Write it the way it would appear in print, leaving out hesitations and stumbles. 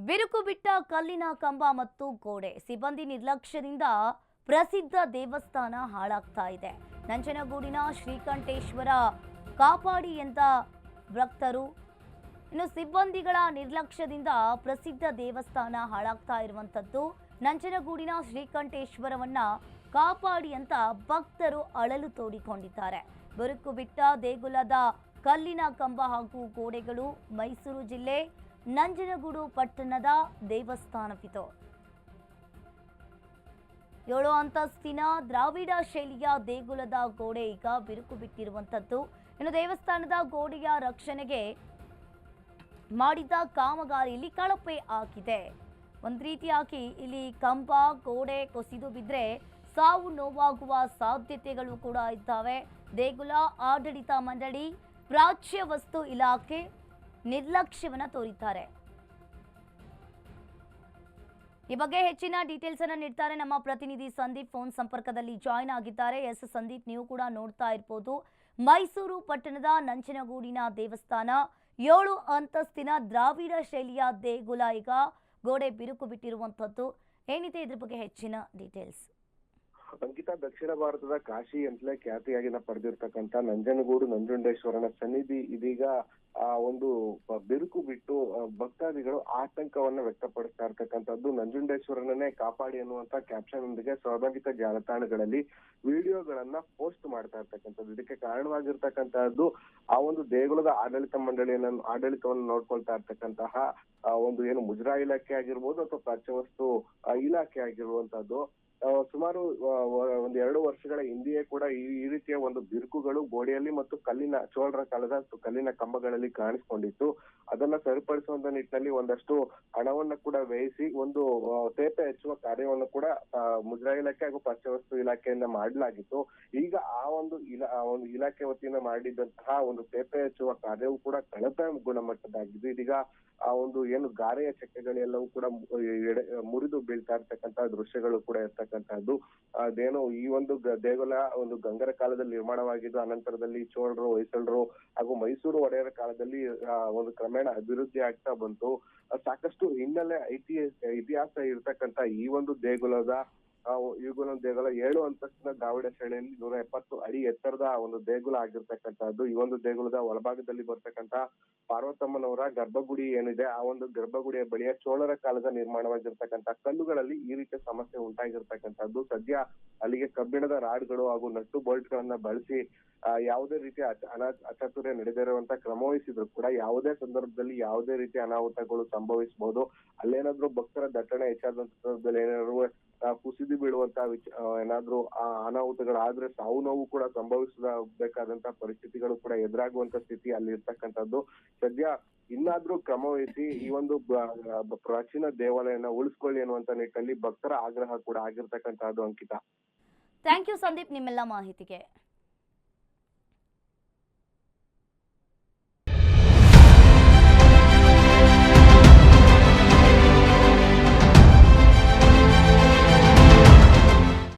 ಬಿರುಕು ಬಿಟ್ಟ ಕಲ್ಲಿನ ಕಂಬ ಮತ್ತು ಗೋಡೆ ಸಿಬ್ಬಂದಿ ನಿರ್ಲಕ್ಷ್ಯದಿಂದ ಪ್ರಸಿದ್ಧ ದೇವಸ್ಥಾನ ಹಾಳಾಗ್ತಾ ಇದೆ. ನಂಜನಗೂಡಿನ ಶ್ರೀಕಂಠೇಶ್ವರ ಕಾಪಾಡಿ ಎಂದ ಭಕ್ತರು ಇನ್ನು ಸಿಬ್ಬಂದಿಗಳ ನಿರ್ಲಕ್ಷ್ಯದಿಂದ ಪ್ರಸಿದ್ಧ ದೇವಸ್ಥಾನ ಹಾಳಾಗ್ತಾ ಇರುವಂತದ್ದು. ನಂಜನಗೂಡಿನ ಶ್ರೀಕಂಠೇಶ್ವರವನ್ನ ಕಾಪಾಡಿ ಅಂತ ಭಕ್ತರು ಅಳಲು ತೋಡಿಕೊಂಡಿದ್ದಾರೆ. ಬಿರುಕು ಬಿಟ್ಟ ದೇಗುಲದ ಕಲ್ಲಿನ ಕಂಬ ಹಾಗೂ ಗೋಡೆಗಳು ಮೈಸೂರು ಜಿಲ್ಲೆ ನಂಜನಗೂಡು ಪಟ್ಟಣದ ದೇವಸ್ಥಾನವಿದು. 7 ಅಂತಸ್ತಿನ ದ್ರಾವಿಡ ಶೈಲಿಯ ದೇಗುಲದ ಗೋಡೆ ಈಗ ಬಿರುಕು ಬಿಟ್ಟಿರುವಂತದ್ದು. ಇನ್ನು ದೇವಸ್ಥಾನದ ಗೋಡೆಯ ರಕ್ಷಣೆಗೆ ಮಾಡಿದ ಕಾಮಗಾರಿಯಲ್ಲಿ ಕಳಪೆ ಆಗಿದೆ. ಒಂದು ರೀತಿಯಾಗಿ ಇಲ್ಲಿ ಕಂಬ ಗೋಡೆ ಕುಸಿದು ಬಿದ್ದರೆ ಸಾವು ನೋವಾಗುವ ಸಾಧ್ಯತೆಗಳು ಕೂಡ ಇದ್ದಾವೆ. ದೇಗುಲ ಆಡಳಿತ ಮಂಡಳಿ, ಪ್ರಾಚ್ಯ ವಸ್ತು ಇಲಾಖೆ ನಿರ್ಲಕ್ಷ್ಯವನ್ನ ತೋರಿದ್ದಾರೆ. ಈ ಬಗ್ಗೆ ಹೆಚ್ಚಿನ ಡೀಟೇಲ್ಸ್ ಅನ್ನು ನೀಡ್ತಾರೆ ನಮ್ಮ ಪ್ರತಿನಿಧಿ ಸಂದೀಪ್. ಫೋನ್ ಸಂಪರ್ಕದಲ್ಲಿ ಜಾಯಿನ್ ಆಗಿದ್ದಾರೆ. ಎಸ್ ಸಂದೀಪ್, ನೀವು ಕೂಡ ನೋಡ್ತಾ ಇರಬಹುದು, ಮೈಸೂರು ಪಟ್ಟಣದ ನಂಜನಗೂಡಿನ ದೇವಸ್ಥಾನ 7 ಅಂತಸ್ತಿನ ದ್ರಾವಿಡ ಶೈಲಿಯ ದೇಗುಲ ಈಗ ಗೋಡೆ ಬಿರುಕು ಬಿಟ್ಟಿರುವಂತದ್ದು. ಏನಿದೆ ಇದ್ರ ಬಗ್ಗೆ ಹೆಚ್ಚಿನ ಡೀಟೇಲ್ಸ್? ಅಂಕಿತ, ದಕ್ಷಿಣ ಭಾರತದ ಕಾಶಿ ಅಂತಲೇ ಖ್ಯಾತಿಯಾಗಿ ಪಡೆದಿರ್ತಕ್ಕಂಥ ನಂಜನಗೂಡು ನಂಜುಂಡೇಶ್ವರನ ಸನ್ನಿಧಿ ಇದೀಗ ಒಂದು ಬಿರುಕು ಬಿಟ್ಟು ಭಕ್ತಾದಿಗಳು ಆತಂಕವನ್ನ ವ್ಯಕ್ತಪಡಿಸ್ತಾ ಇರ್ತಕ್ಕಂಥದ್ದು. ನಂಜುಂಡೇಶ್ವರನೇ ಕಾಪಾಡಿ ಅನ್ನುವಂತ ಕ್ಯಾಪ್ಷನ್ ಒಂದಿಗೆ ಸಾಮಾಜಿಕ ಜಾಲತಾಣಗಳಲ್ಲಿ ವಿಡಿಯೋಗಳನ್ನ ಪೋಸ್ಟ್ ಮಾಡ್ತಾ ಇರ್ತಕ್ಕಂಥದ್ದು. ಇದಕ್ಕೆ ಕಾರಣವಾಗಿರ್ತಕ್ಕಂತಹದ್ದು ಆ ಒಂದು ದೇಗುಲದ ಆಡಳಿತವನ್ನು ನೋಡ್ಕೊಳ್ತಾ ಇರ್ತಕ್ಕಂತಹ ಒಂದು ಏನು ಮುಜರಾ ಇಲಾಖೆ ಆಗಿರ್ಬೋದು ಅಥವಾ ಪ್ರಾಚ್ಯವಸ್ತು ಇಲಾಖೆ ಆಗಿರುವಂತದ್ದು. ಸುಮಾರು 2 ವರ್ಷಗಳ ಹಿಂದೆಯೇ ಕೂಡ ಈ ರೀತಿಯ ಒಂದು ಬಿರುಕುಗಳು ಗೋಡೆಯಲ್ಲಿ ಮತ್ತು ಚೋಳರ ಕಾಲದ ಕಲ್ಲಿನ ಕಂಬಗಳಲ್ಲಿ ಕಾಣಿಸ್ಕೊಂಡಿತ್ತು. ಅದನ್ನ ಸರಿಪಡಿಸುವಂತ ನಿಟ್ಟಿನಲ್ಲಿ ಒಂದಷ್ಟು ಹಣವನ್ನ ಕೂಡ ವ್ಯಯಿಸಿ ಒಂದು ತೇಪೆ ಹಚ್ಚುವ ಕಾರ್ಯವನ್ನು ಕೂಡ ಮುಜರಾಯಿ ಇಲಾಖೆ ಹಾಗೂ ಪ್ರಾಚ್ಯವಸ್ತು ಇಲಾಖೆಯಿಂದ ಮಾಡಲಾಗಿತ್ತು. ಈಗ ಆ ಒಂದು ಇಲಾಖೆ ವತಿಯಿಂದ ಮಾಡಿದಂತಹ ಒಂದು ತೇಪೆ ಹಚ್ಚುವ ಕಾರ್ಯವು ಕೂಡ ಕಳಪೆ ಗುಣಮಟ್ಟದಾಗಿದ್ದು. ಇದೀಗ ಆ ಒಂದು ಏನು ಗಾರೆಯ ಚಕ್ಕೆಗಳೆಲ್ಲವೂ ಕೂಡ ಮುರಿದು ಬೀಳ್ತಾ ಇರ್ತಕ್ಕಂತಹ ದೃಶ್ಯಗಳು ಕೂಡ ಇರ್ತಕ್ಕಂತಹದ್ದು. ಅದೇನು ಈ ಒಂದು ದೇಗುಲ ಒಂದು ಗಂಗರ ಕಾಲದಲ್ಲಿ ನಿರ್ಮಾಣವಾಗಿದ್ದು, ಅನಂತರದಲ್ಲಿ ಚೋಳರು, ಹೊಯ್ಸಳರು ಹಾಗೂ ಮೈಸೂರು ಒಡೆಯರ ಕಾಲದಲ್ಲಿ ಒಂದು ಕ್ರಮೇಣ ಅಭಿವೃದ್ಧಿ ಆಗ್ತಾ ಬಂತು. ಸಾಕಷ್ಟು ಹಿನ್ನೆಲೆ ಇತಿಹಾಸ ಇರ್ತಕ್ಕಂತ ಈ ಒಂದು ದೇಗುಲ 7 ಅಂತಸ್ತಿನ ದ್ರಾವಿಡ ಶೈಲಿಯಲ್ಲಿ 170 ಅಡಿ ಎತ್ತರದ ಒಂದು ದೇಗುಲ ಆಗಿರ್ತಕ್ಕಂಥದ್ದು. ಈ ಒಂದು ದೇಗುಲದ ಒಳಭಾಗದಲ್ಲಿ ಬರ್ತಕ್ಕಂತ ಪಾರ್ವತಮ್ಮನವರ ಗರ್ಭಗುಡಿ ಏನಿದೆ, ಆ ಒಂದು ಗರ್ಭಗುಡಿಯ ಬಳಿಯ ಚೋಳರ ಕಾಲದ ನಿರ್ಮಾಣವಾಗಿರ್ತಕ್ಕಂಥ ಕಲ್ಲುಗಳಲ್ಲಿ ಈ ರೀತಿಯ ಸಮಸ್ಯೆ ಉಂಟಾಗಿರ್ತಕ್ಕಂಥದ್ದು. ಸದ್ಯ ಅಲ್ಲಿಗೆ ಕಬ್ಬಿಣದ ರಾಡ್ಗಳು ಹಾಗೂ ನಟ್ಟು ಬೋಲ್ಟ್ ಗಳನ್ನ ಬಳಸಿ ಯಾವುದೇ ರೀತಿಯ ಅಚಾತುರ್ಯ ನಡೆದಿರುವಂತ ಕ್ರಮ ವಹಿಸಿದ್ರು ಕೂಡ ಯಾವುದೇ ಸಂದರ್ಭದಲ್ಲಿ ಯಾವುದೇ ರೀತಿಯ ಅನಾಹುತಗಳು ಸಂಭವಿಸಬಹುದು. ಅಲ್ಲೇನಾದ್ರೂ ಭಕ್ತರ ದಟ್ಟಣೆ ಹೆಚ್ಚಾದ ಸಂದರ್ಭದಲ್ಲಿ ಏನಾದ್ರು ಕುಸಿದು ಬೀಳುವಂತ ಏನಾದ್ರೂ ಅನಾಹುತಗಳಾದ್ರೆ ಸಾವು ನೋವು ಕೂಡ ಸಂಭವಿಸಬೇಕಾದಂತ ಪರಿಸ್ಥಿತಿಗಳು ಕೂಡ ಎದುರಾಗುವಂತ ಸ್ಥಿತಿ ಅಲ್ಲಿ ಇರ್ತಕ್ಕಂಥದ್ದು. ಸದ್ಯ ಇನ್ನಾದ್ರೂ ಕ್ರಮ ವಹಿಸಿ ಈ ಒಂದು ಪ್ರಾಚೀನ ದೇವಾಲಯನ ಉಳಿಸ್ಕೊಳ್ಳಿ ಅನ್ನುವಂತ ನಿಟ್ಟಿನಲ್ಲಿ ಭಕ್ತರ ಆಗ್ರಹ ಕೂಡ ಆಗಿರ್ತಕ್ಕಂಥದ್ದು. ಅಂಕಿತ, ಥ್ಯಾಂಕ್ ಯು ಸಂದೀಪ್ ನಿಮ್ಮೆಲ್ಲ ಮಾಹಿತಿಗೆ.